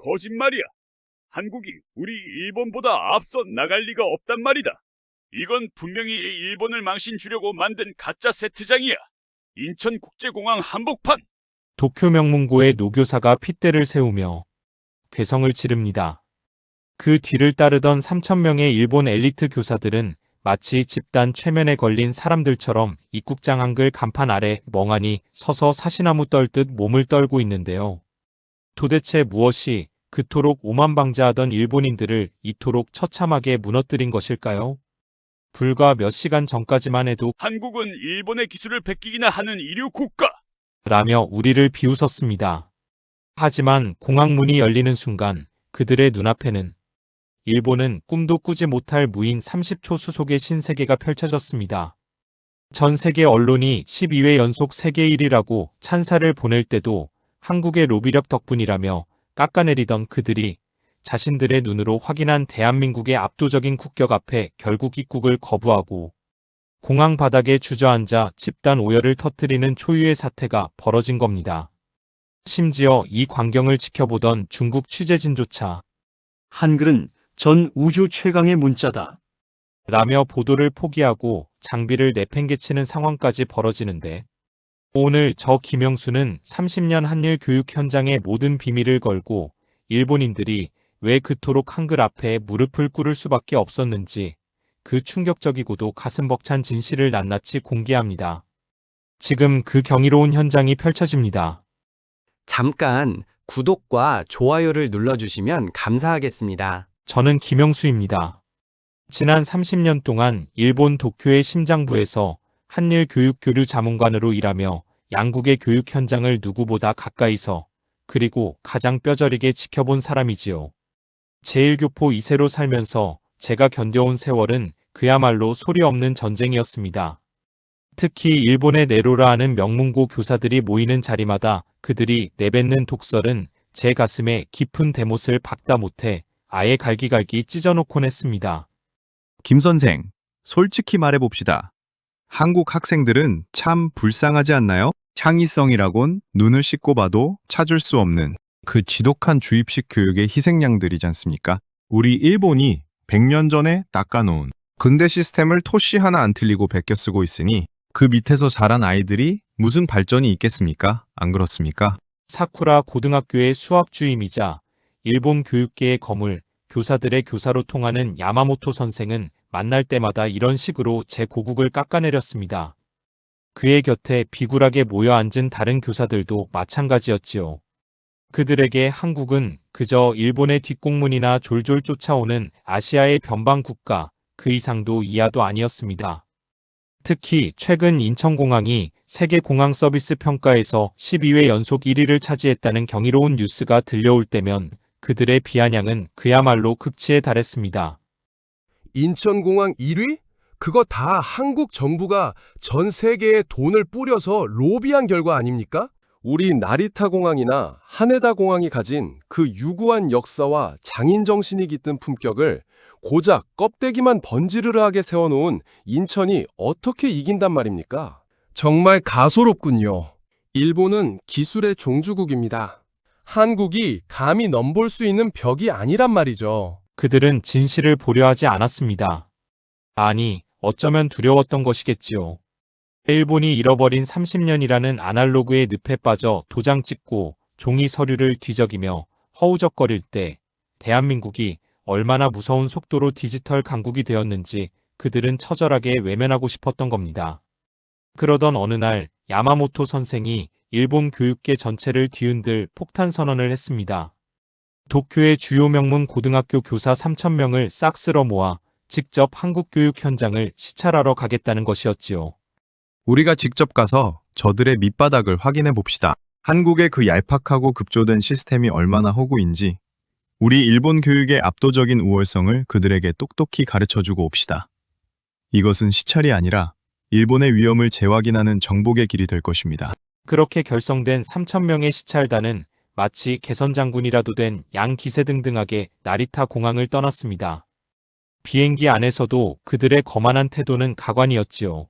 거짓말이야. 한국이 우리 일본보다 앞서 나갈 리가 없단 말이다. 이건 분명히 일본을 망신 주려고 만든 가짜 세트장이야. 인천국제공항 한복판. 도쿄 명문고의 노교사가 핏대를 세우며 괴성을 지릅니다. 그 뒤를 따르던 3,000명의 일본 엘리트 교사들은 마치 집단 최면에 걸린 사람들처럼 입국장 한글 간판 아래 멍하니 서서 사시나무 떨듯 몸을 떨고 있는데요. 도대체 무엇이 그토록 오만방자하던 일본인들을 이토록 처참하게 무너뜨린 것일까요? 불과 몇 시간 전까지만 해도 한국은 일본의 기술을 베끼기나 하는 이류 국가. 라며 우리를 비웃었습니다. 하지만 공항문이 열리는 순간 그들의 눈앞에는 일본은 꿈도 꾸지 못할 무인 30초 수속의 신세계가 펼쳐졌습니다. 전 세계 언론이 12회 연속 세계 1위라고 찬사를 보낼 때도 한국의 로비력 덕분이라며 깎아내리던 그들이 자신들의 눈으로 확인한 대한민국의 압도적인 국격 앞에 결국 입국을 거부하고 공항 바닥에 주저앉아 집단 오열을 터뜨리는 초유의 사태가 벌어진 겁니다. 심지어 이 광경을 지켜보던 중국 취재진조차 한글은 전 우주 최강의 문자다. 라며 보도를 포기하고 장비를 내팽개치는 상황까지 벌어지는데 오늘 저 김영수는 30년 한일 교육 현장의 모든 비밀을 걸고 일본인들이 왜 그토록 한글 앞에 무릎을 꿇을 수밖에 없었는지 그 충격적이고도 가슴 벅찬 진실을 낱낱이 공개합니다. 지금 그 경이로운 현장이 펼쳐집니다. 잠깐 구독과 좋아요를 눌러주시면 감사하겠습니다. 저는 김영수입니다. 지난 30년 동안 일본 도쿄의 심장부에서 한일 교육 교류 자문관으로 일하며 양국의 교육 현장을 누구보다 가까이서 그리고 가장 뼈저리게 지켜본 사람이지요. 제1교포 2세로 살면서 제가 견뎌온 세월은 그야말로 소리 없는 전쟁이었습니다. 특히 일본의 네로라 하는 명문고 교사들이 모이는 자리마다 그들이 내뱉는 독설은 제 가슴에 깊은 대못을 박다 못해 아예 갈기갈기 찢어놓곤 했습니다. 김 선생, 솔직히 말해봅시다. 한국 학생들은 참 불쌍하지 않나요? 창의성이라곤 눈을 씻고 봐도 찾을 수 없는 그 지독한 주입식 교육의 희생양들이지 않습니까? 우리 일본이 100년 전에 닦아놓은 근대 시스템을 토시 하나 안 틀리고 베껴 쓰고 있으니 그 밑에서 자란 아이들이 무슨 발전이 있겠습니까? 안 그렇습니까? 사쿠라 고등학교의 수학 주임이자 일본 교육계의 거물, 교사들의 교사로 통하는 야마모토 선생은 만날 때마다 이런 식으로 제 고국을 깎아내렸습니다. 그의 곁에 비굴하게 모여 앉은 다른 교사들도 마찬가지였지요. 그들에게 한국은 그저 일본의 뒷공문이나 졸졸 쫓아오는 아시아의 변방 국가, 그 이상도 이하도 아니었습니다. 특히 최근 인천공항이 세계공항 서비스 평가에서 12회 연속 1위를 차지했다는 경이로운 뉴스가 들려올 때면 그들의 비아냥은 그야말로 극치에 달했습니다. 인천공항 1위? 그거 다 한국 정부가 전 세계에 돈을 뿌려서 로비한 결과 아닙니까? 우리 나리타 공항이나 하네다 공항이 가진 그 유구한 역사와 장인 정신이 깃든 품격을 고작 껍데기만 번지르르하게 세워놓은 인천이 어떻게 이긴단 말입니까? 정말 가소롭군요. 일본은 기술의 종주국입니다. 한국이 감히 넘볼 수 있는 벽이 아니란 말이죠. 그들은 진실을 보려 하지 않았습니다. 아니, 어쩌면 두려웠던 것이겠지요. 일본이 잃어버린 30년이라는 아날로그의 늪에 빠져 도장 찍고 종이 서류를 뒤적이며 허우적거릴 때 대한민국이 얼마나 무서운 속도로 디지털 강국이 되었는지 그들은 처절하게 외면하고 싶었던 겁니다. 그러던 어느 날 야마모토 선생이 일본 교육계 전체를 뒤흔들 폭탄 선언을 했습니다. 도쿄의 주요 명문 고등학교 교사 3,000명을 싹 쓸어 모아 직접 한국 교육 현장을 시찰하러 가겠다는 것이었지요. 우리가 직접 가서 저들의 밑바닥을 확인해 봅시다. 한국의 그 얄팍하고 급조된 시스템이 얼마나 허구인지 우리 일본 교육의 압도적인 우월성을 그들에게 똑똑히 가르쳐주고 옵시다. 이것은 시찰이 아니라 일본의 위험을 재확인하는 정복의 길이 될 것입니다. 그렇게 결성된 3,000명의 시찰단은 마치 개선장군이라도 된 양기세등등하게 나리타 공항을 떠났습니다. 비행기 안에서도 그들의 거만한 태도는 가관이었지요.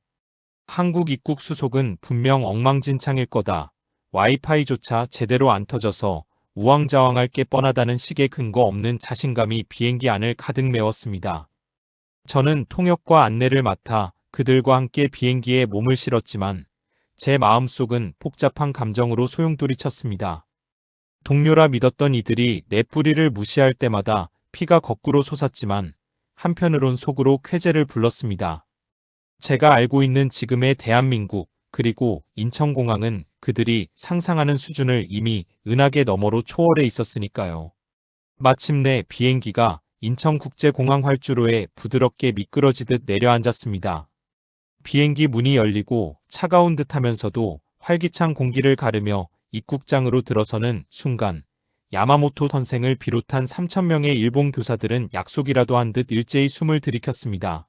한국 입국 수속은 분명 엉망진창일 거다. 와이파이조차 제대로 안 터져서 우왕좌왕할 게 뻔하다는 식의 근거 없는 자신감이 비행기 안을 가득 메웠습니다. 저는 통역과 안내를 맡아 그들과 함께 비행기에 몸을 실었지만 제 마음속은 복잡한 감정으로 소용돌이쳤습니다. 동료라 믿었던 이들이 내 뿌리를 무시할 때마다 피가 거꾸로 솟았지만 한편으론 속으로 쾌재를 불렀습니다. 제가 알고 있는 지금의 대한민국 그리고 인천공항은 그들이 상상하는 수준을 이미 은하계 너머로 초월해 있었으니까요. 마침내 비행기가 인천국제공항 활주로에 부드럽게 미끄러지듯 내려앉았습니다. 비행기 문이 열리고 차가운 듯하면서도 활기찬 공기를 가르며 입국장으로 들어서는 순간 야마모토 선생을 비롯한 3,000명의 일본 교사들은 약속이라도 한 듯 일제히 숨을 들이켰습니다.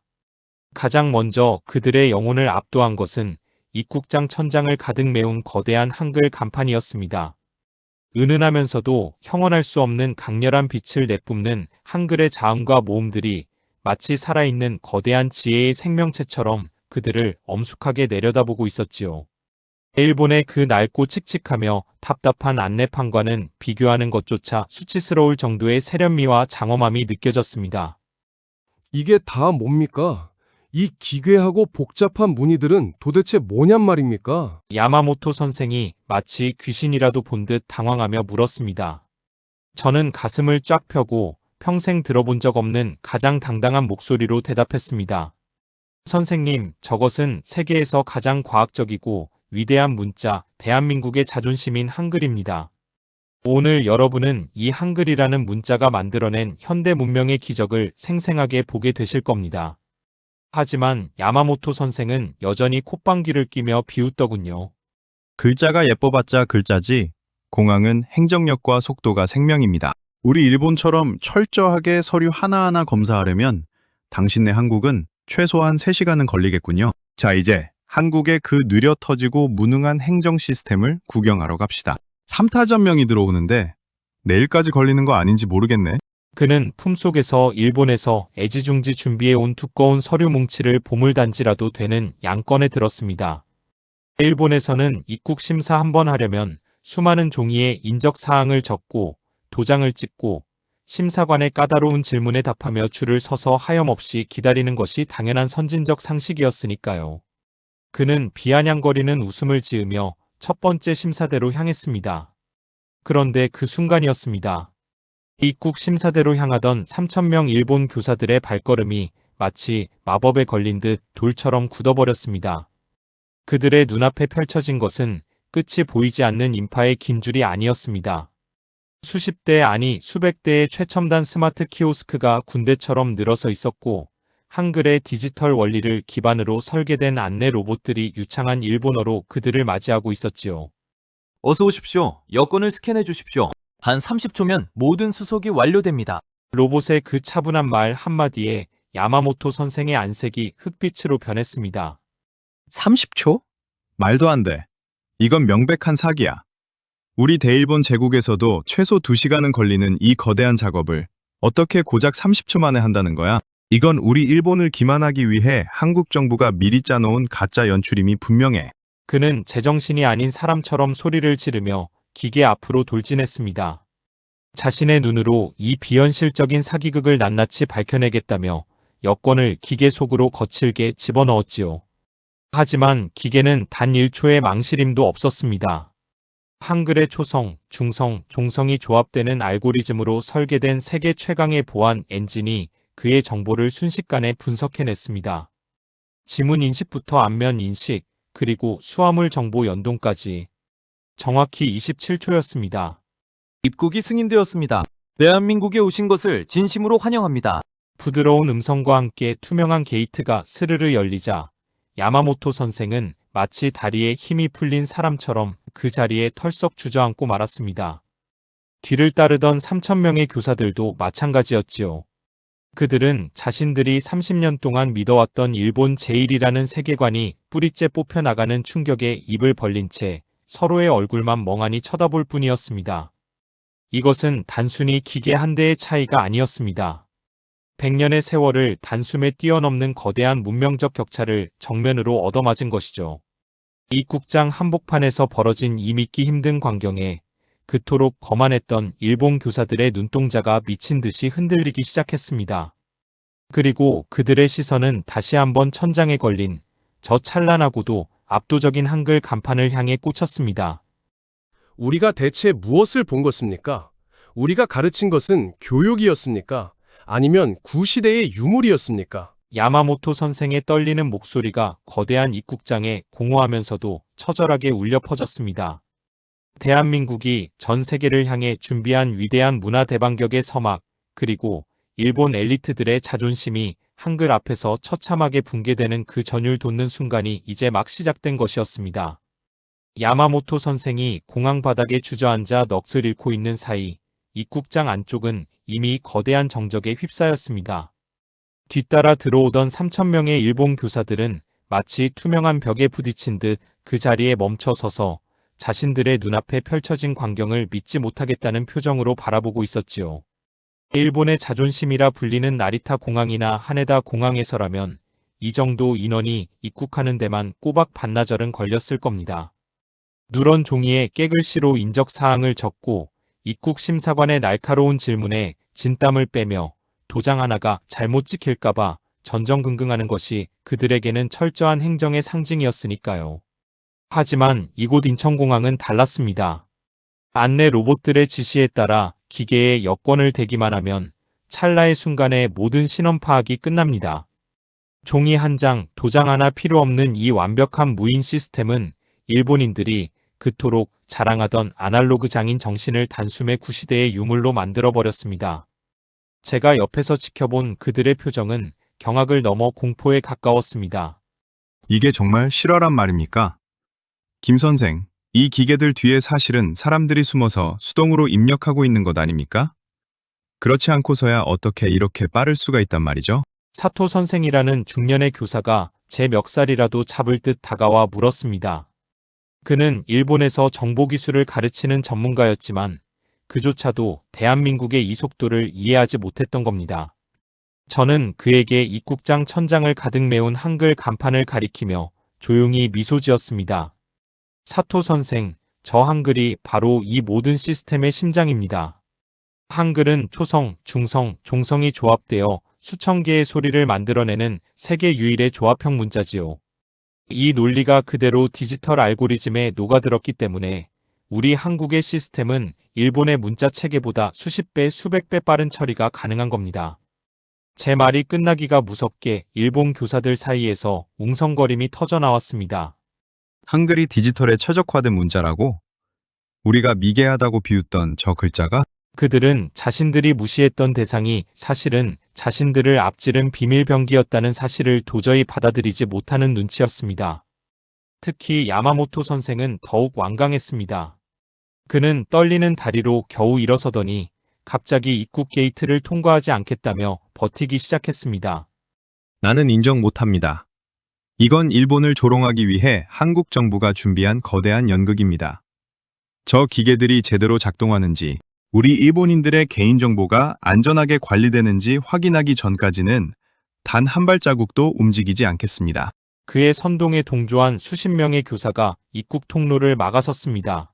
가장 먼저 그들의 영혼을 압도한 것은 입국장 천장을 가득 메운 거대한 한글 간판이었습니다. 은은하면서도 형언할 수 없는 강렬한 빛을 내뿜는 한글의 자음과 모음들이 마치 살아있는 거대한 지혜의 생명체처럼 그들을 엄숙하게 내려다보고 있었지요. 일본의 그 낡고 칙칙하며 답답한 안내판과는 비교하는 것조차 수치스러울 정도의 세련미와 장엄함이 느껴졌습니다. 이게 다 뭡니까? 이 기괴하고 복잡한 무늬들은 도대체 뭐냔 말입니까? 야마모토 선생이 마치 귀신이라도 본 듯 당황하며 물었습니다. 저는 가슴을 쫙 펴고 평생 들어본 적 없는 가장 당당한 목소리로 대답했습니다. 선생님, 저것은 세계에서 가장 과학적이고 위대한 문자, 대한민국의 자존심인 한글입니다. 오늘 여러분은 이 한글이라는 문자가 만들어낸 현대 문명의 기적을 생생하게 보게 되실 겁니다. 하지만 야마모토 선생은 여전히 콧방귀를 뀌며 비웃더군요. 글자가 예뻐봤자 글자지, 공항은 행정력과 속도가 생명입니다. 우리 일본처럼 철저하게 서류 하나하나 검사하려면 당신네 한국은 최소한 3시간은 걸리겠군요. 자, 이제 한국의 그 느려 터지고 무능한 행정 시스템을 구경하러 갑시다. 3타전명이 들어오는데 내일까지 걸리는 거 아닌지 모르겠네. 그는 품속에서 일본에서 애지중지 준비해온 두꺼운 서류 뭉치를 보물단지라도 되는 양꺼내 들었습니다. 일본에서는 입국 심사 한번 하려면 수많은 종이에 인적 사항을 적고 도장을 찍고 심사관의 까다로운 질문에 답하며 줄을 서서 하염없이 기다리는 것이 당연한 선진적 상식이었으니까요. 그는 비아냥거리는 웃음을 지으며 첫 번째 심사대로 향했습니다. 그런데 그 순간이었습니다. 입국 심사대로 향하던 3,000명 일본 교사들의 발걸음이 마치 마법에 걸린 듯 돌처럼 굳어버렸습니다. 그들의 눈앞에 펼쳐진 것은 끝이 보이지 않는 인파의 긴 줄이 아니었습니다. 수십 대 아니 수백 대의 최첨단 스마트 키오스크가 군대처럼 늘어서 있었고 한글의 디지털 원리를 기반으로 설계된 안내 로봇들이 유창한 일본어로 그들을 맞이하고 있었지요. 어서 오십시오. 여권을 스캔해 주십시오. 한 30초면 모든 수속이 완료됩니다. 로봇의 그 차분한 말 한마디에 야마모토 선생의 안색이 흑빛으로 변했습니다. 30초? 말도 안 돼. 이건 명백한 사기야. 우리 대일본 제국에서도 최소 2시간은 걸리는 이 거대한 작업을 어떻게 고작 30초 만에 한다는 거야? 이건 우리 일본을 기만하기 위해 한국 정부가 미리 짜놓은 가짜 연출임이 분명해. 그는 제정신이 아닌 사람처럼 소리를 지르며 기계 앞으로 돌진했습니다. 자신의 눈으로 이 비현실적인 사기극을 낱낱이 밝혀내겠다며 여권을 기계 속으로 거칠게 집어넣었지요. 하지만 기계는 단 1초의 망설임도 없었습니다. 한글의 초성, 중성, 종성이 조합되는 알고리즘으로 설계된 세계 최강의 보안 엔진이 그의 정보를 순식간에 분석해냈습니다. 지문 인식부터 안면 인식, 그리고 수화물 정보 연동까지. 정확히 27초였습니다. 입국이 승인되었습니다. 대한민국에 오신 것을 진심으로 환영합니다. 부드러운 음성과 함께 투명한 게이트가 스르르 열리자 야마모토 선생은 마치 다리에 힘이 풀린 사람처럼 그 자리에 털썩 주저앉고 말았습니다. 뒤를 따르던 3,000명의 교사들도 마찬가지였지요. 그들은 자신들이 30년 동안 믿어왔던 일본 제일이라는 세계관이 뿌리째 뽑혀나가는 충격에 입을 벌린 채 서로의 얼굴만 멍하니 쳐다볼 뿐이었습니다. 이것은 단순히 기계 한 대의 차이가 아니었습니다. 100년의 세월을 단숨에 뛰어넘는 거대한 문명적 격차를 정면으로 얻어맞은 것이죠. 입국장 한복판에서 벌어진 이 믿기 힘든 광경에 그토록 거만했던 일본 교사들의 눈동자가 미친 듯이 흔들리기 시작했습니다. 그리고 그들의 시선은 다시 한번 천장에 걸린 저 찬란하고도 압도적인 한글 간판을 향해 꽂혔습니다. 우리가 대체 무엇을 본 것입니까? 우리가 가르친 것은 교육이었습니까? 아니면 구시대의 유물이었습니까? 야마모토 선생의 떨리는 목소리가 거대한 입국장에 공허하면서도 처절하게 울려 퍼졌습니다. 대한민국이 전 세계를 향해 준비한 위대한 문화 대반격의 서막, 그리고 일본 엘리트들의 자존심이 한글 앞에서 처참하게 붕괴되는 그 전율 돋는 순간이 이제 막 시작된 것이었습니다. 야마모토 선생이 공항 바닥에 주저앉아 넋을 잃고 있는 사이 입국장 안쪽은 이미 거대한 정적에 휩싸였습니다. 뒤따라 들어오던 3,000명의 일본 교사들은 마치 투명한 벽에 부딪힌 듯 그 자리에 멈춰 서서 자신들의 눈앞에 펼쳐진 광경을 믿지 못하겠다는 표정으로 바라보고 있었지요. 일본의 자존심이라 불리는 나리타 공항이나 하네다 공항에서라면 이 정도 인원이 입국하는 데만 꼬박 반나절은 걸렸을 겁니다. 누런 종이에 깨글씨로 인적 사항을 적고 입국 심사관의 날카로운 질문에 진땀을 빼며 도장 하나가 잘못 찍힐까봐 전전긍긍하는 것이 그들에게는 철저한 행정의 상징이었으니까요. 하지만 이곳 인천공항은 달랐습니다. 안내 로봇들의 지시에 따라 기계에 여권을 대기만 하면 찰나의 순간에 모든 신원 파악이 끝납니다. 종이 한 장, 도장 하나 필요 없는 이 완벽한 무인 시스템은 일본인들이 그토록 자랑하던 아날로그 장인 정신을 단숨에 구시대의 유물로 만들어버렸습니다. 제가 옆에서 지켜본 그들의 표정은 경악을 넘어 공포에 가까웠습니다. 이게 정말 실화란 말입니까? 김 선생, 이 기계들 뒤에 사실은 사람들이 숨어서 수동으로 입력하고 있는 것 아닙니까? 그렇지 않고서야 어떻게 이렇게 빠를 수가 있단 말이죠? 사토 선생이라는 중년의 교사가 제 멱살이라도 잡을 듯 다가와 물었습니다. 그는 일본에서 정보기술을 가르치는 전문가였지만 그조차도 대한민국의 이 속도를 이해하지 못했던 겁니다. 저는 그에게 입국장 천장을 가득 메운 한글 간판을 가리키며 조용히 미소 지었습니다. 사토 선생, 저 한글이 바로 이 모든 시스템의 심장입니다. 한글은 초성, 중성, 종성이 조합되어 수천 개의 소리를 만들어내는 세계 유일의 조합형 문자지요. 이 논리가 그대로 디지털 알고리즘에 녹아들었기 때문에 우리 한국의 시스템은 일본의 문자 체계보다 수십 배, 수백 배 빠른 처리가 가능한 겁니다. 제 말이 끝나기가 무섭게 일본 교사들 사이에서 웅성거림이 터져나왔습니다. 한글이 디지털에 최적화된 문자라고? 우리가 미개하다고 비웃던 저 글자가? 그들은 자신들이 무시했던 대상이 사실은 자신들을 앞지른 비밀병기였다는 사실을 도저히 받아들이지 못하는 눈치였습니다. 특히 야마모토 선생은 더욱 완강했습니다. 그는 떨리는 다리로 겨우 일어서더니 갑자기 입국 게이트를 통과하지 않겠다며 버티기 시작했습니다. 나는 인정 못합니다. 이건 일본을 조롱하기 위해 한국 정부가 준비한 거대한 연극입니다. 저 기계들이 제대로 작동하는지, 우리 일본인들의 개인정보가 안전하게 관리되는지 확인하기 전까지는 단 한 발자국도 움직이지 않겠습니다. 그의 선동에 동조한 수십 명의 교사가 입국 통로를 막아섰습니다.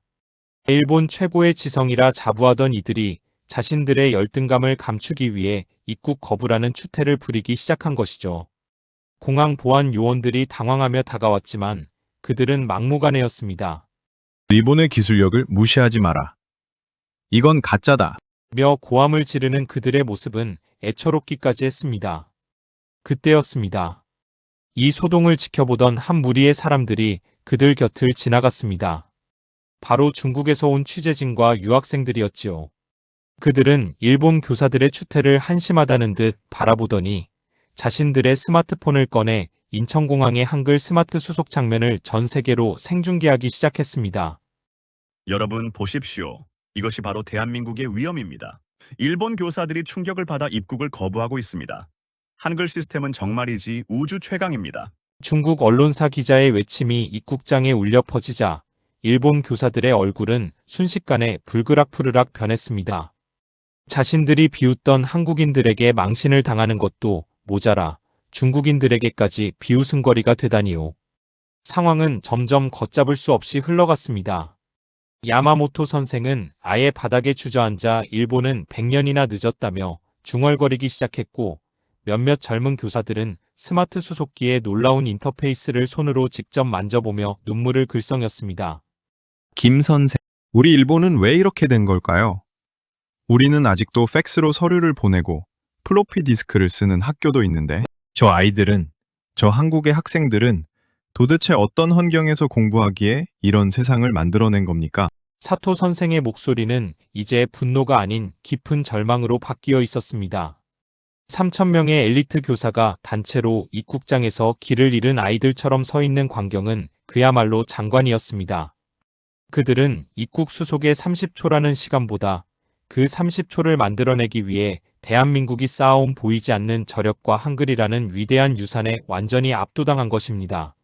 일본 최고의 지성이라 자부하던 이들이 자신들의 열등감을 감추기 위해 입국 거부라는 추태를 부리기 시작한 것이죠. 공항 보안 요원들이 당황하며 다가왔지만 그들은 막무가내였습니다. 일본의 기술력을 무시하지 마라. 이건 가짜다. 며 고함을 지르는 그들의 모습은 애처롭기까지 했습니다. 그때였습니다. 이 소동을 지켜보던 한 무리의 사람들이 그들 곁을 지나갔습니다. 바로 중국에서 온 취재진과 유학생들이었지요. 그들은 일본 교사들의 추태를 한심하다는 듯 바라보더니 자신들의 스마트폰을 꺼내 인천공항의 한글 스마트 수속 장면을 전 세계로 생중계하기 시작했습니다. 여러분 보십시오. 이것이 바로 대한민국의 위험입니다. 일본 교사들이 충격을 받아 입국을 거부하고 있습니다. 한글 시스템은 정말이지 우주 최강입니다. 중국 언론사 기자의 외침이 입국장에 울려 퍼지자 일본 교사들의 얼굴은 순식간에 불그락푸르락 변했습니다. 자신들이 비웃던 한국인들에게 망신을 당하는 것도 모자라 중국인들에게까지 비웃음거리가 되다니요. 상황은 점점 걷잡을 수 없이 흘러갔습니다. 야마모토 선생은 아예 바닥에 주저앉아 일본은 100년이나 늦었다며 중얼거리기 시작했고, 몇몇 젊은 교사들은 스마트 수속기의 놀라운 인터페이스를 손으로 직접 만져보며 눈물을 글썽였습니다. 김 선생, 우리 일본은 왜 이렇게 된 걸까요? 우리는 아직도 팩스로 서류를 보내고 플로피 디스크를 쓰는 학교도 있는데, 저 아이들은, 저 한국의 학생들은 도대체 어떤 환경에서 공부하기에 이런 세상을 만들어낸 겁니까? 사토 선생의 목소리는 이제 분노가 아닌 깊은 절망으로 바뀌어 있었습니다. 3,000명의 엘리트 교사가 단체로 입국장에서 길을 잃은 아이들처럼 서 있는 광경은 그야말로 장관이었습니다. 그들은 입국 수속의 30초라는 시간보다 그 30초를 만들어내기 위해 대한민국이 쌓아온 보이지 않는 저력과 한글이라는 위대한 유산에 완전히 압도당한 것입니다.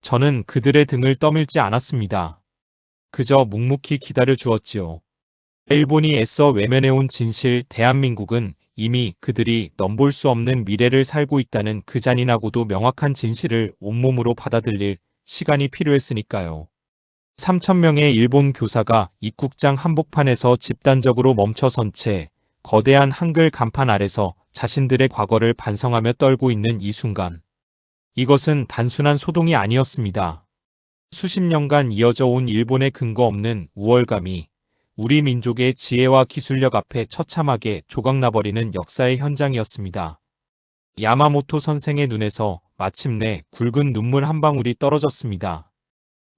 저는 그들의 등을 떠밀지 않았습니다. 그저 묵묵히 기다려 주었지요. 일본이 애써 외면해온 진실, 대한민국은 이미 그들이 넘볼 수 없는 미래를 살고 있다는 그 잔인하고도 명확한 진실을 온몸으로 받아들일 시간이 필요했으니까요. 3,000명의 일본 교사가 입국장 한복판에서 집단적으로 멈춰선 채 거대한 한글 간판 아래서 자신들의 과거를 반성하며 떨고 있는 이 순간. 이것은 단순한 소동이 아니었습니다. 수십 년간 이어져 온 일본의 근거 없는 우월감이 우리 민족의 지혜와 기술력 앞에 처참하게 조각나버리는 역사의 현장이었습니다. 야마모토 선생의 눈에서 마침내 굵은 눈물 한 방울이 떨어졌습니다.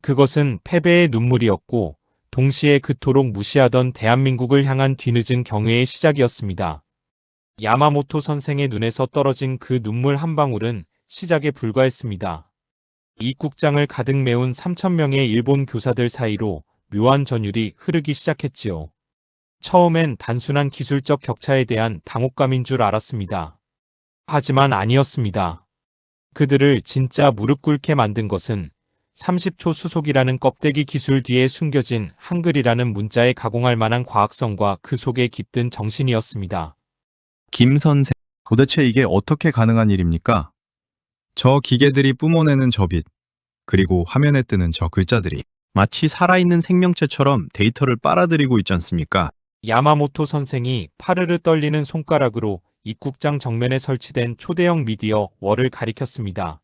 그것은 패배의 눈물이었고 동시에 그토록 무시하던 대한민국을 향한 뒤늦은 경애의 시작이었습니다. 야마모토 선생의 눈에서 떨어진 그 눈물 한 방울은 시작에 불과했습니다. 입국장을 가득 메운 3,000명의 일본 교사들 사이로 묘한 전율이 흐르기 시작했지요. 처음엔 단순한 기술적 격차에 대한 당혹감인 줄 알았습니다. 하지만 아니었습니다. 그들을 진짜 무릎 꿇게 만든 것은 30초 수속이라는 껍데기 기술 뒤에 숨겨진 한글이라는 문자에 가공할 만한 과학성과 그 속에 깃든 정신이었습니다. 김 선생, 도대체 이게 어떻게 가능한 일입니까? 저 기계들이 뿜어내는 저 빛, 그리고 화면에 뜨는 저 글자들이 마치 살아있는 생명체처럼 데이터를 빨아들이고 있지 않습니까? 야마모토 선생이 파르르 떨리는 손가락으로 입국장 정면에 설치된 초대형 미디어 월을 가리켰습니다.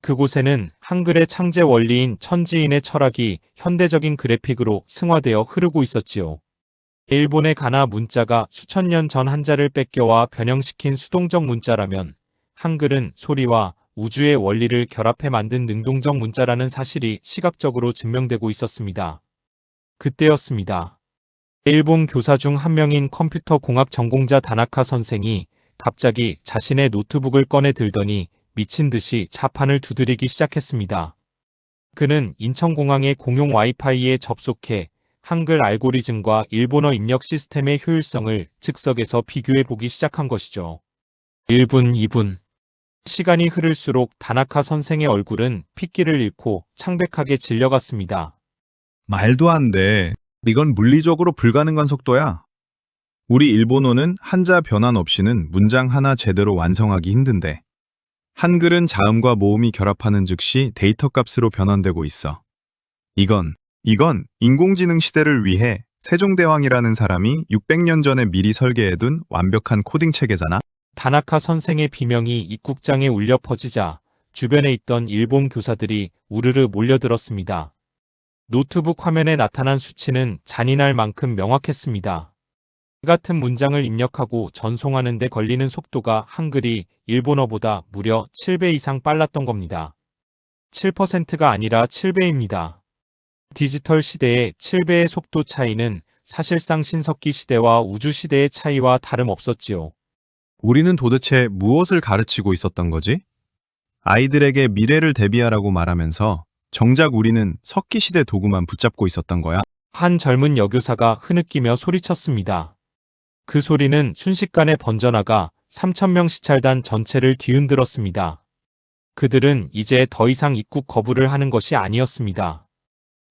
그곳에는 한글의 창제 원리인 천지인의 철학이 현대적인 그래픽으로 승화되어 흐르고 있었지요. 일본의 가나 문자가 수천 년 전 한자를 뺏겨와 변형시킨 수동적 문자라면 한글은 소리와 우주의 원리를 결합해 만든 능동적 문자라는 사실이 시각적으로 증명되고 있었습니다. 그때였습니다. 일본 교사 중 한 명인 컴퓨터 공학 전공자 다나카 선생이 갑자기 자신의 노트북을 꺼내 들더니 미친 듯이 자판을 두드리기 시작했습니다. 그는 인천공항의 공용 와이파이에 접속해 한글 알고리즘과 일본어 입력 시스템의 효율성을 즉석에서 비교해 보기 시작한 것이죠. 1분, 2분. 시간이 흐를수록 다나카 선생의 얼굴은 핏기를 잃고 창백하게 질려갔습니다. 말도 안 돼. 이건 물리적으로 불가능한 속도야. 우리 일본어는 한자 변환 없이는 문장 하나 제대로 완성하기 힘든데. 한글은 자음과 모음이 결합하는 즉시 데이터 값으로 변환되고 있어. 이건 인공지능 시대를 위해 세종대왕이라는 사람이 600년 전에 미리 설계해둔 완벽한 코딩 체계잖아. 다나카 선생의 비명이 입국장에 울려 퍼지자 주변에 있던 일본 교사들이 우르르 몰려들었습니다. 노트북 화면에 나타난 수치는 잔인할 만큼 명확했습니다. 같은 문장을 입력하고 전송하는 데 걸리는 속도가 한글이 일본어보다 무려 7배 이상 빨랐던 겁니다. 7%가 아니라 7배입니다. 디지털 시대의 7배의 속도 차이는 사실상 신석기 시대와 우주 시대의 차이와 다름없었지요. 우리는 도대체 무엇을 가르치고 있었던 거지? 아이들에게 미래를 대비하라고 말하면서 정작 우리는 석기시대 도구만 붙잡고 있었던 거야. 한 젊은 여교사가 흐느끼며 소리쳤습니다. 그 소리는 순식간에 번져나가 3,000명 시찰단 전체를 뒤흔들었습니다. 그들은 이제 더 이상 입국 거부를 하는 것이 아니었습니다.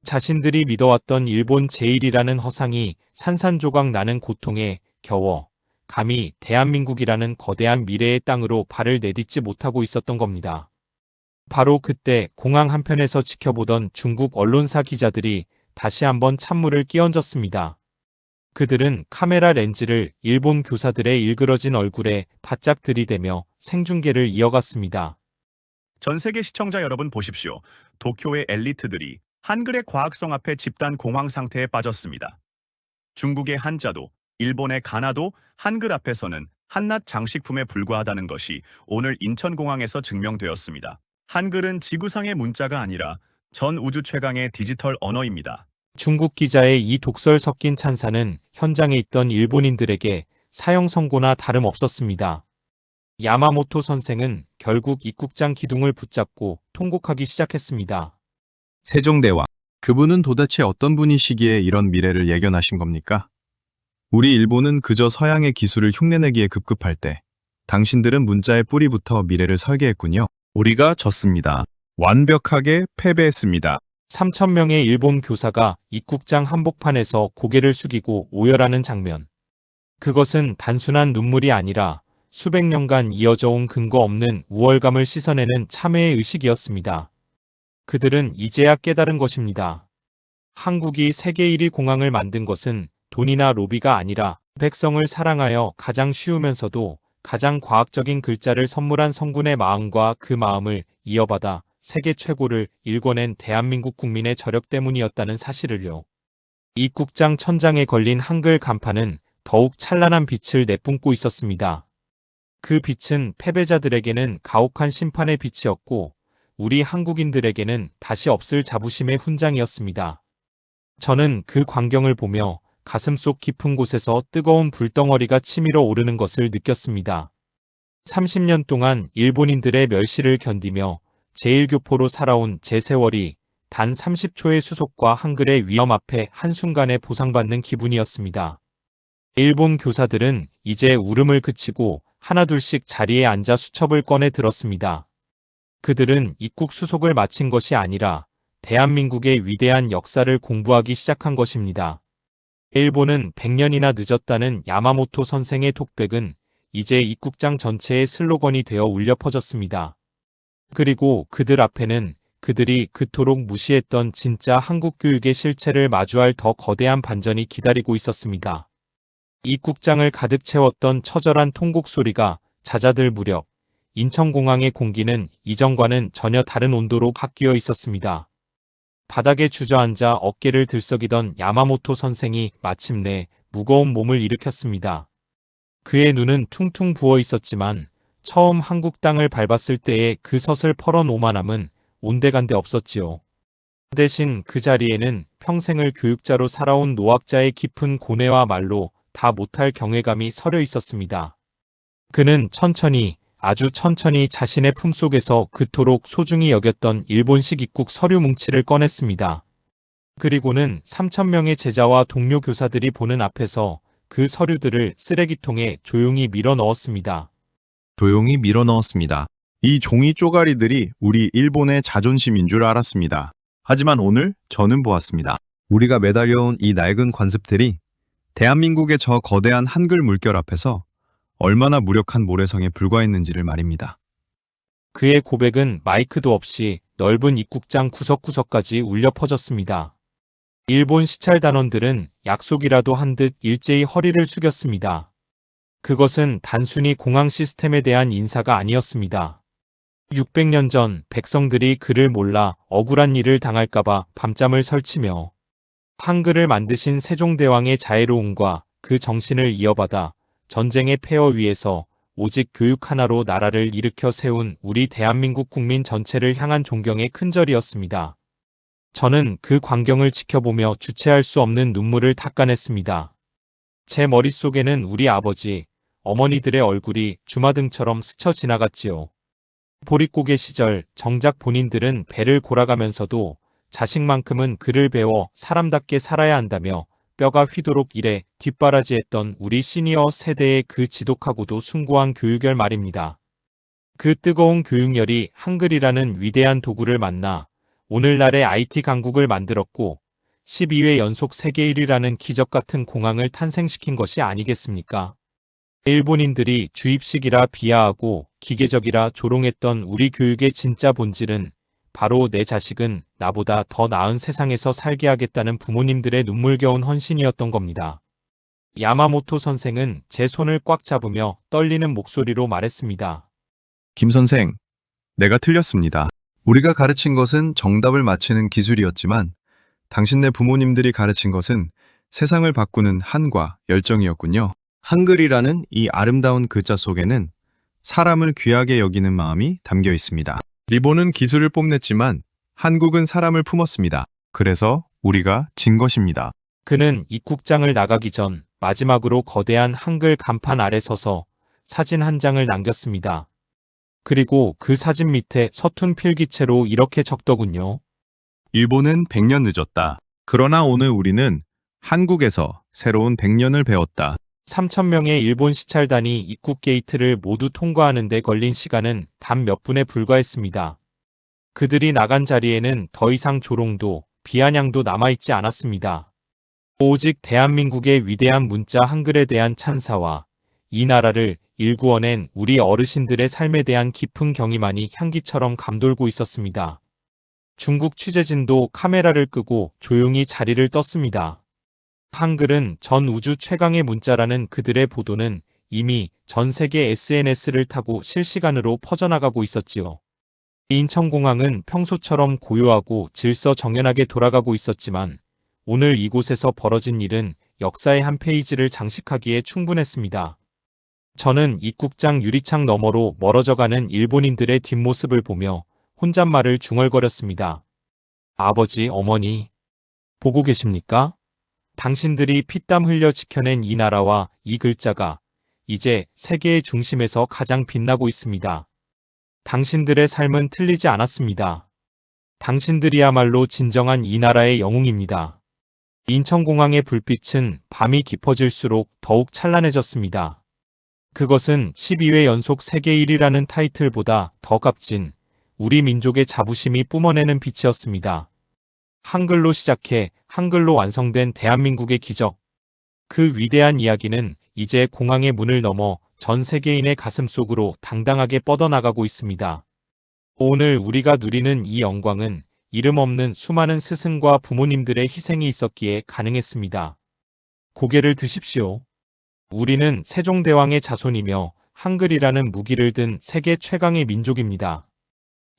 자신들이 믿어왔던 일본 제1이라는 허상이 산산조각 나는 고통에 겨워 감히 대한민국이라는 거대한 미래의 땅으로 발을 내딛지 못하고 있었던 겁니다. 바로 그때 공항 한편에서 지켜보던 중국 언론사 기자들이 다시 한번 찬물을 끼얹었습니다. 그들은 카메라 렌즈를 일본 교사들의 일그러진 얼굴에 바짝 들이대며 생중계를 이어갔습니다. 전 세계 시청자 여러분 보십시오. 도쿄의 엘리트들이 한글의 과학성 앞에 집단 공황 상태에 빠졌습니다. 중국의 한자도, 일본의 가나도 한글 앞에서는 한낱 장식품에 불과하다는 것이 오늘 인천공항에서 증명되었습니다. 한글은 지구상의 문자가 아니라 전 우주 최강의 디지털 언어입니다. 중국 기자의 이 독설 섞인 찬사는 현장에 있던 일본인들에게 사형 선고나 다름없었습니다. 야마모토 선생은 결국 입국장 기둥을 붙잡고 통곡하기 시작했습니다. 세종대왕, 그분은 도대체 어떤 분이시기에 이런 미래를 예견하신 겁니까? 우리 일본은 그저 서양의 기술을 흉내내기에 급급할 때 당신들은 문자의 뿌리부터 미래를 설계했군요. 우리가 졌습니다. 완벽하게 패배했습니다. 3,000명의 일본 교사가 입국장 한복판에서 고개를 숙이고 오열하는 장면. 그것은 단순한 눈물이 아니라 수백 년간 이어져 온 근거 없는 우월감을 씻어내는 참회의 의식이었습니다. 그들은 이제야 깨달은 것입니다. 한국이 세계 1위 공항을 만든 것은 돈이나 로비가 아니라 백성을 사랑하여 가장 쉬우면서도 가장 과학적인 글자를 선물한 성군의 마음과 그 마음을 이어받아 세계 최고를 일궈낸 대한민국 국민의 저력 때문이었다는 사실을요. 입국장 천장에 걸린 한글 간판은 더욱 찬란한 빛을 내뿜고 있었습니다. 그 빛은 패배자들에게는 가혹한 심판의 빛이었고 우리 한국인들에게는 다시 없을 자부심의 훈장이었습니다. 저는 그 광경을 보며 가슴속 깊은 곳에서 뜨거운 불덩어리가 치밀어 오르는 것을 느꼈습니다. 30년 동안 일본인들의 멸시를 견디며 제1교포로 살아온 제 세월이 단 30초의 수속과 한글의 위험 앞에 한순간에 보상받는 기분이었습니다. 일본 교사들은 이제 울음을 그치고 하나둘씩 자리에 앉아 수첩을 꺼내 들었습니다. 그들은 입국 수속을 마친 것이 아니라 대한민국의 위대한 역사를 공부하기 시작한 것입니다. 일본은 100년이나 늦었다는 야마모토 선생의 톡백은 이제 입국장 전체의 슬로건이 되어 울려 퍼졌습니다. 그리고 그들 앞에는 그들이 그토록 무시했던 진짜 한국 교육의 실체를 마주할 더 거대한 반전이 기다리고 있었습니다. 입국장을 가득 채웠던 처절한 통곡 소리가 잦아들 무렵 인천공항의 공기는 이전과는 전혀 다른 온도로 바뀌어 있었습니다. 바닥에 주저앉아 어깨를 들썩이던 야마모토 선생이 마침내 무거운 몸을 일으켰습니다. 그의 눈은 퉁퉁 부어 있었지만 처음 한국 땅을 밟았을 때의 그 서슬퍼런 오만함은 온데간데 없었지요. 대신 그 자리에는 평생을 교육자로 살아온 노학자의 깊은 고뇌와 말로 다 못할 경외감이 서려 있었습니다. 그는 천천히, 아주 천천히 자신의 품속에서 그토록 소중히 여겼던 일본식 입국 서류 뭉치를 꺼냈습니다. 그리고는 3,000명의 제자와 동료 교사들이 보는 앞에서 그 서류들을 쓰레기통에 조용히 밀어 넣었습니다. 조용히 밀어넣었습니다. 이 종이 쪼가리들이 우리 일본의 자존심인 줄 알았습니다. 하지만 오늘 저는 보았습니다. 우리가 매달려온 이 낡은 관습들이 대한민국의 저 거대한 한글 물결 앞에서 얼마나 무력한 모래성에 불과했는지를 말입니다. 그의 고백은 마이크도 없이 넓은 입국장 구석구석까지 울려 퍼졌습니다. 일본 시찰단원들은 약속이라도 한 듯 일제히 허리를 숙였습니다. 그것은 단순히 공항 시스템에 대한 인사가 아니었습니다. 600년 전 백성들이 그를 몰라 억울한 일을 당할까봐 밤잠을 설치며 한글을 만드신 세종대왕의 자애로움과 그 정신을 이어받아 전쟁의 폐허 위에서 오직 교육 하나로 나라를 일으켜 세운 우리 대한민국 국민 전체를 향한 존경의 큰절이었습니다. 저는 그 광경을 지켜보며 주체할 수 없는 눈물을 닦아냈습니다. 제 머릿속에는 우리 아버지, 어머니들의 얼굴이 주마등처럼 스쳐 지나갔지요. 보릿고개 시절 정작 본인들은 배를 골아가면서도 자식만큼은 글을 배워 사람답게 살아야 한다며 뼈가 휘도록 일에 뒷바라지했던 우리 시니어 세대의 그 지독하고도 숭고한 교육열 말입니다. 그 뜨거운 교육열이 한글이라는 위대한 도구를 만나 오늘날의 IT 강국을 만들었고 12회 연속 세계 1위라는 기적 같은 공항을 탄생시킨 것이 아니겠습니까? 일본인들이 주입식이라 비하하고 기계적이라 조롱했던 우리 교육의 진짜 본질은 바로 내 자식은 나보다 더 나은 세상에서 살게 하겠다는 부모님들의 눈물겨운 헌신이었던 겁니다. 야마모토 선생은 제 손을 꽉 잡으며 떨리는 목소리로 말했습니다. 김 선생, 내가 틀렸습니다. 우리가 가르친 것은 정답을 맞히는 기술이었지만 당신네 부모님들이 가르친 것은 세상을 바꾸는 한과 열정이었군요. 한글이라는 이 아름다운 글자 속에는 사람을 귀하게 여기는 마음이 담겨 있습니다. 일본은 기술을 뽐냈지만 한국은 사람을 품었습니다. 그래서 우리가 진 것입니다. 그는 입국장을 나가기 전 마지막으로 거대한 한글 간판 아래 서서 사진 한 장을 남겼습니다. 그리고 그 사진 밑에 서툰 필기체로 이렇게 적더군요. 일본은 100년 늦었다. 그러나 오늘 우리는 한국에서 새로운 100년을 배웠다. 3,000명의 일본 시찰단이 입국 게이트를 모두 통과하는 데 걸린 시간은 단 몇 분에 불과했습니다. 그들이 나간 자리에는 더 이상 조롱도 비아냥도 남아있지 않았습니다. 오직 대한민국의 위대한 문자 한글에 대한 찬사와 이 나라를 일구어낸 우리 어르신들의 삶에 대한 깊은 경의만이 향기처럼 감돌고 있었습니다. 중국 취재진도 카메라를 끄고 조용히 자리를 떴습니다. 한글은 전 우주 최강의 문자라는 그들의 보도는 이미 전 세계 SNS를 타고 실시간으로 퍼져나가고 있었지요. 인천공항은 평소처럼 고요하고 질서정연하게 돌아가고 있었지만 오늘 이곳에서 벌어진 일은 역사의 한 페이지를 장식하기에 충분했습니다. 저는 입국장 유리창 너머로 멀어져가는 일본인들의 뒷모습을 보며 혼잣말을 중얼거렸습니다. 아버지, 어머니, 보고 계십니까? 당신들이 피땀 흘려 지켜낸 이 나라와 이 글자가 이제 세계의 중심에서 가장 빛나고 있습니다. 당신들의 삶은 틀리지 않았습니다. 당신들이야말로 진정한 이 나라의 영웅입니다. 인천공항의 불빛은 밤이 깊어질수록 더욱 찬란해졌습니다. 그것은 12회 연속 세계 1위라는 타이틀보다 더 값진 우리 민족의 자부심이 뿜어내는 빛이었습니다. 한글로 시작해 한글로 완성된 대한민국의 기적. 그 위대한 이야기는 이제 공항의 문을 넘어 전 세계인의 가슴 속으로 당당하게 뻗어나가고 있습니다. 오늘 우리가 누리는 이 영광은 이름 없는 수많은 스승과 부모님들의 희생이 있었기에 가능했습니다. 고개를 드십시오. 우리는 세종대왕의 자손이며 한글이라는 무기를 든 세계 최강의 민족입니다.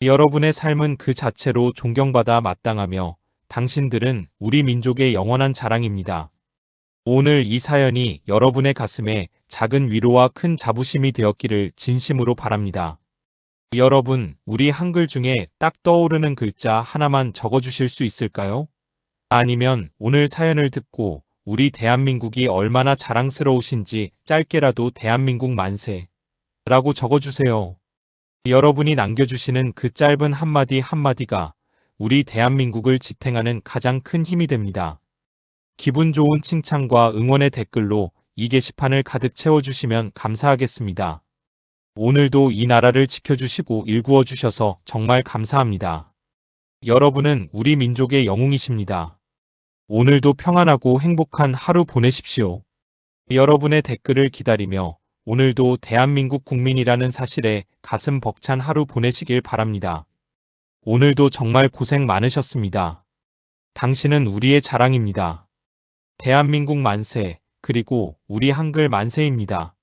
여러분의 삶은 그 자체로 존경받아 마땅하며 당신들은 우리 민족의 영원한 자랑입니다. 오늘 이 사연이 여러분의 가슴에 작은 위로와 큰 자부심이 되었기를 진심으로 바랍니다. 여러분, 우리 한글 중에 딱 떠오르는 글자 하나만 적어주실 수 있을까요? 아니면 오늘 사연을 듣고 우리 대한민국이 얼마나 자랑스러우신지 짧게라도 대한민국 만세 라고 적어주세요. 여러분이 남겨주시는 그 짧은 한마디 한마디가 우리 대한민국을 지탱하는 가장 큰 힘이 됩니다. 기분 좋은 칭찬과 응원의 댓글로 이 게시판을 가득 채워주시면 감사하겠습니다. 오늘도 이 나라를 지켜주시고 일구어 주셔서 정말 감사합니다. 여러분은 우리 민족의 영웅이십니다. 오늘도 평안하고 행복한 하루 보내십시오. 여러분의 댓글을 기다리며 오늘도 대한민국 국민이라는 사실에 가슴 벅찬 하루 보내시길 바랍니다. 오늘도 정말 고생 많으셨습니다. 당신은 우리의 자랑입니다. 대한민국 만세, 그리고 우리 한글 만세입니다.